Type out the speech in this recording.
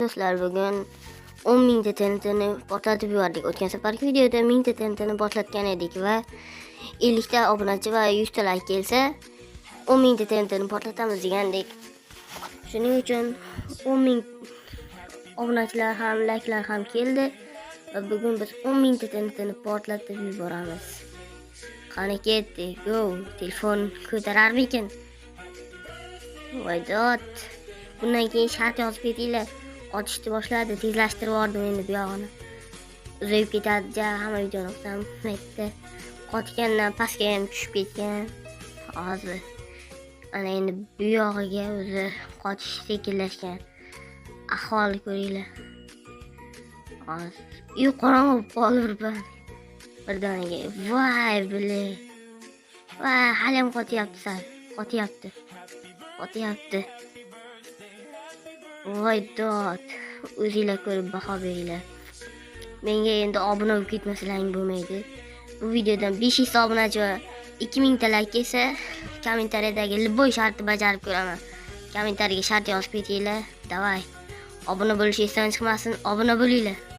Do'stlar, bugun 10 mingta TNTni portlatib yubordik. O'tgan safargi videoda 1000 ta TNTni portlatgan edik va 50 ta obunachi va 100 ta like kelsa 10 mingta TNTni portlatamiz degandik. Shuning uchun 10 ming obunachilar ham, likelar ham keldi va bugun biz 10 mingta TNTni portlatib yuboramiz. Qani ketdi, go. Telefon ko'tararmikin? Voy dod. Bundan keyin shart yozib ketinglar. Otishni boshladi, tezlashtirib yubordim endi bu yog'ini. Uzayib ketadi, hamma videoni o'qsam aytdi. Qotgandan pastga ham tushib ketgan. Hozir ana endi bu yog'iga o'zi qotish sekinlashgan. Ahvoli ko'ringlar. Hozir qorong'i bo'lib qoldi birdaniga. Voy bile. Voy, hali ham qotyapti sal. Qotyapti. Voy dod. O'zinglar ko'rib baho beringlar. Menga endi obuna bo'lib ketmasalaring bo'lmaydi. Bu videodan 500 obunachi va 2000 ta like kelsa, kommentariyadagi liboy shartni bajarib ko'raman. Kommentariyaga shart yozib ketinglar. Davay. Obuna bo'lish esdan chiqmasin, obuna bo'linglar.